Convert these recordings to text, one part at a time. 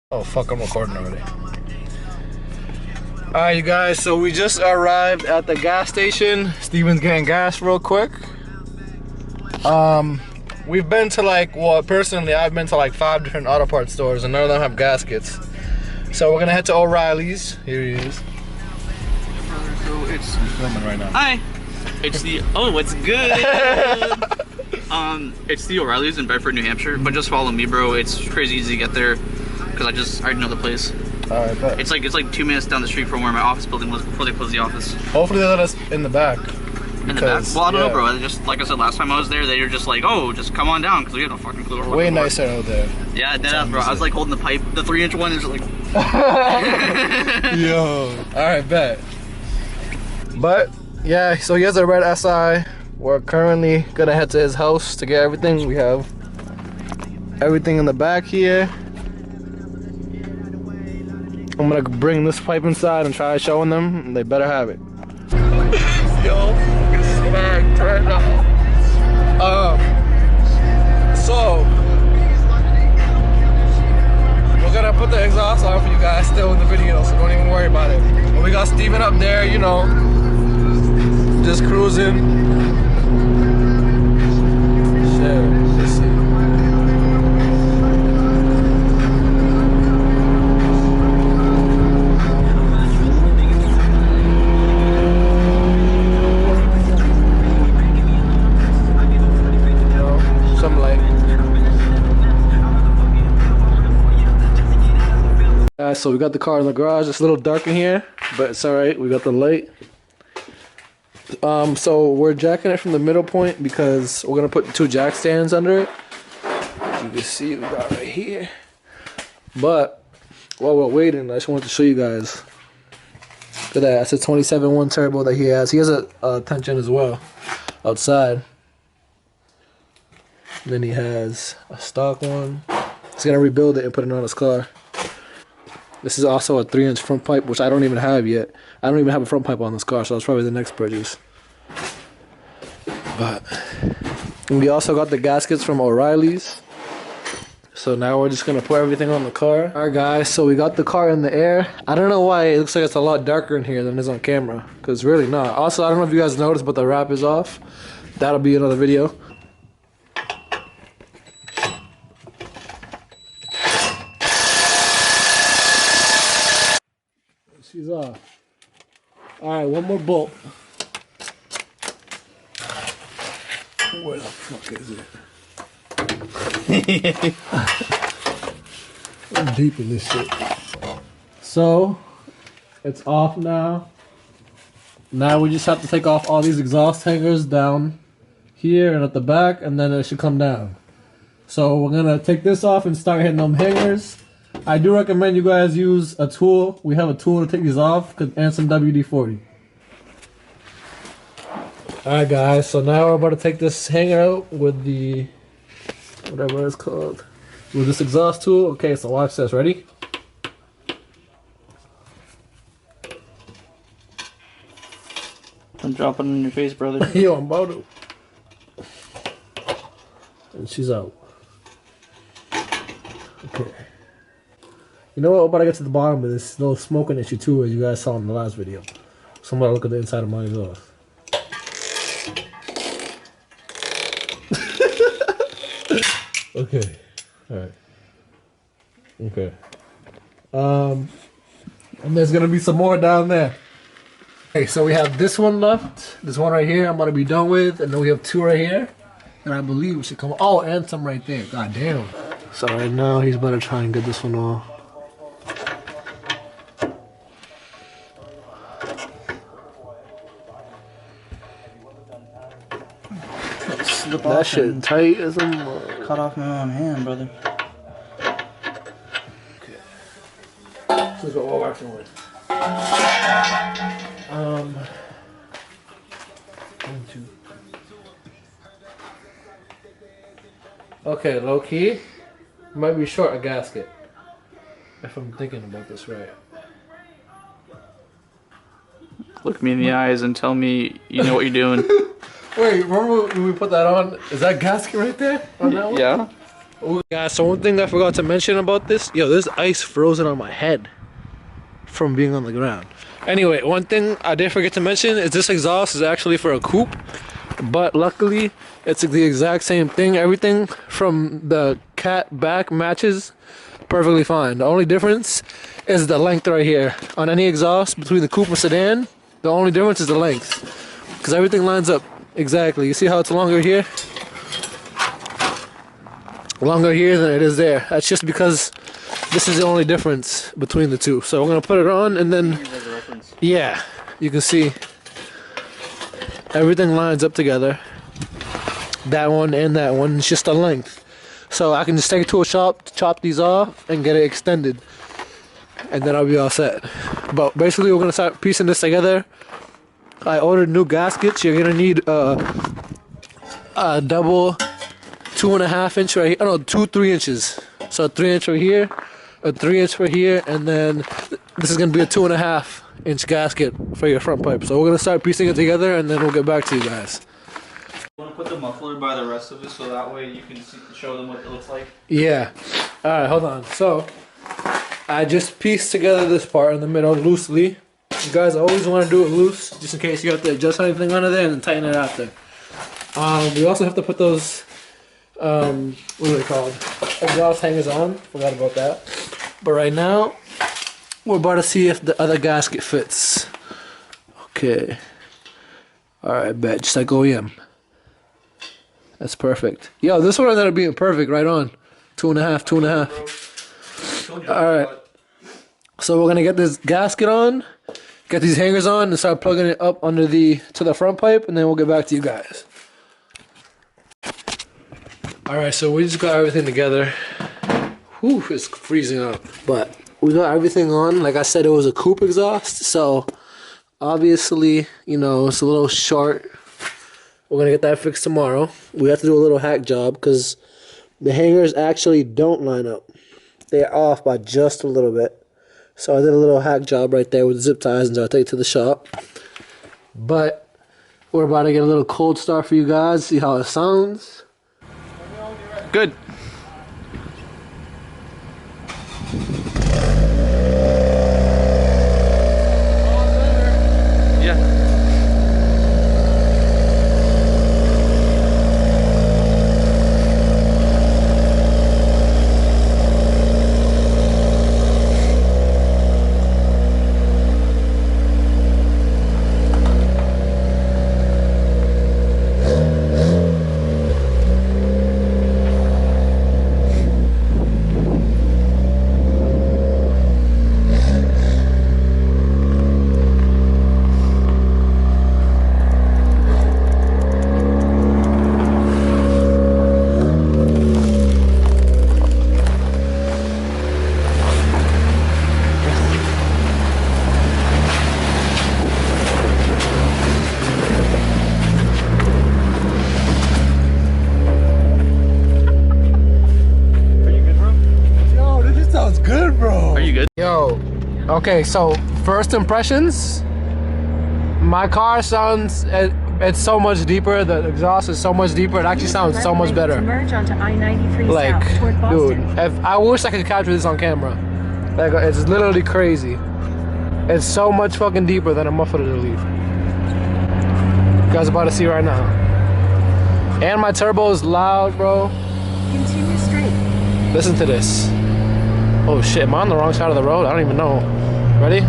Oh fuck, I'm recording already. Alright you guys, so we just arrived at the gas station. Steven's getting gas real quick. We've been to personally I've been to like 5 different auto parts stores and none of them have gaskets. So we're gonna head to O'Reilly's. Here he is. So it's Filming right now. Hi. It's the what's good? It's the O'Reilly's in Bedford, New Hampshire. But just follow me, bro. It's crazy easy to get there because I already know the place. Alright, bet. It's like 2 minutes down the street from where my office building was before they closed the office. Hopefully they let us in the back. In the back? Well, I don't know, bro. Just like I said last time I was there, they were just like, oh, just come on down because we had no fucking clue. Way nicer out there. Yeah, dead bro. I was like holding the pipe, the 3-inch one is like. Yo. Alright, bet. But yeah, so he has a red SI. We're currently gonna head to his house to get everything. We have everything in the back here. I'm gonna bring this pipe inside and try showing them, and they better have it. Yo, it's smacked right now. So we're gonna put the exhaust on for you guys still in the video, so don't even worry about it. But we got Steven up there, you know, just cruising. Shit, let's see. So we got the car in the garage. It's a little dark in here, but it's alright. We got the light. So we're jacking it from the middle point because we're gonna put 2 jack stands under it. You can see we got right here. But while we're waiting, I just wanted to show you guys. Look at that. That's a 27.1 turbo that he has. He has a tension as well outside. And then he has a stock one. He's gonna rebuild it and put it on his car. This is also a 3-inch front pipe, which I don't even have yet. I don't even have a front pipe on this car, so that's probably the next purchase. But we also got the gaskets from O'Reilly's. So now we're just gonna put everything on the car. Alright guys, so we got the car in the air. I don't know why it looks like it's a lot darker in here than it is on camera, because it's really not. Also, I don't know if you guys noticed, but the wrap is off. That'll be another video. She's off. Alright, one more bolt. Where the fuck is it? I'm deep in this shit. So, it's off now. Now we just have to take off all these exhaust hangers down here and at the back, and then it should come down. So we're gonna take this off and start hitting them hangers. I do recommend you guys use a tool. We have a tool to take these off and some WD-40. Alright guys, so now we're about to take this hanger out with the, whatever it's called, with this exhaust tool. Okay, so watch this, ready? I'm dropping in your face, brother. Yo, I'm about to. And she's out. Okay. You know what? We're about to get to the bottom of this little smoking issue too, as you guys saw in the last video. So I'm gonna look at the inside of my exhaust. Okay. Alright. Okay. And there's gonna be some more down there. Okay, so we have this one left. This one right here I'm gonna be done with, and then we have 2 right here. And I believe we should come. Oh, and some right there. God damn. So right now he's about to try and get this one off. That shit tight as a Cut off my own hand, brother. Okay. So let's go all working with. 1, 2. Okay, low key. Might be short a gasket. If I'm thinking about this right. Look me in the eyes and tell me you know what you're doing. Wait, remember when we put that on? Is that gasket right there? On that one? Yeah. Oh, guys, so one thing I forgot to mention about this, yo, there's ice frozen on my head from being on the ground. Anyway, one thing I did forget to mention is this exhaust is actually for a coupe, but luckily it's the exact same thing. Everything from the cat back matches perfectly fine. The only difference is the length right here. On any exhaust between the coupe and sedan, the only difference is the length, because everything lines up exactly. You see how it's longer here? Longer here than it is there. That's just because this is the only difference between the two. So we're gonna put it on, and then yeah, you can see everything lines up together. That one and that one. It's just the length. So I can just take it to a shop, chop these off, and get it extended, and then I'll be all set. But basically, we're gonna start piecing this together. I ordered new gaskets. You're gonna need a double 2.5 inch right here. Oh no, 3 inches. So a 3 inch right here, a 3 inch right here, and then this is gonna be a 2.5 inch gasket for your front pipe. So we're gonna start piecing it together, and then we'll get back to you guys. You want to put the muffler by the rest of it so that way you can show them what it looks like? Yeah. Alright, hold on. So I just pieced together this part in the middle loosely. You guys always want to do it loose, just in case you have to adjust anything under there and then tighten it after. We also have to put those what are they called? Exhaust hangers on. Forgot about that. But right now, we're about to see if the other gasket fits. Okay. Alright, bet. Just like OEM. That's perfect. Yo, this one ended up being perfect right on. 2.5, 2.5. Alright. So we're gonna get this gasket on, get these hangers on, and start plugging it up under to the front pipe, and then we'll get back to you guys. Alright, so we just got everything together. Whew, it's freezing up. But we got everything on. Like I said, it was a coupe exhaust, so obviously, you know, it's a little short. We're gonna get that fixed tomorrow. We have to do a little hack job because the hangers actually don't line up. They're off by just a little bit. So I did a little hack job right there with zip ties, and I'll take it to the shop. But we're about to get a little cold start for you guys, see how it sounds. Good. Okay, so first impressions, my car sounds, it's so much deeper, the exhaust is so much deeper, it actually sounds so much better. Merge onto I-93 like, south toward Boston. I wish I could capture this on camera. Like, it's literally crazy. It's so much fucking deeper than a muffler to leave. You guys are about to see right now. And my turbo is loud, bro. Continue straight. Listen to this. Oh shit, am I on the wrong side of the road? I don't even know. Ready?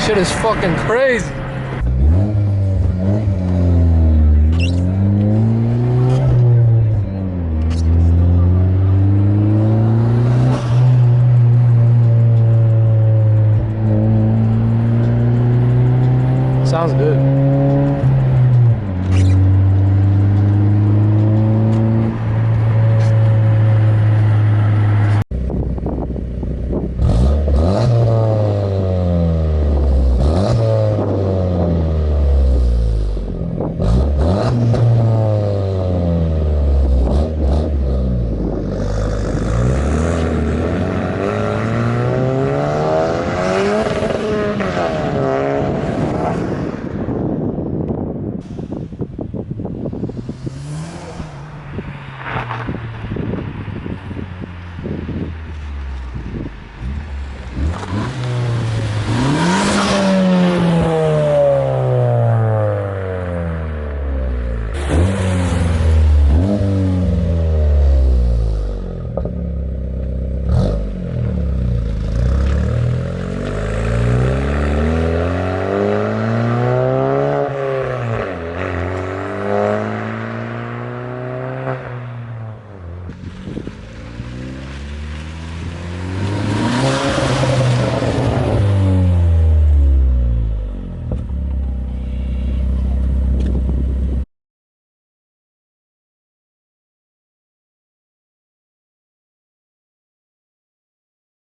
Shit is fucking crazy.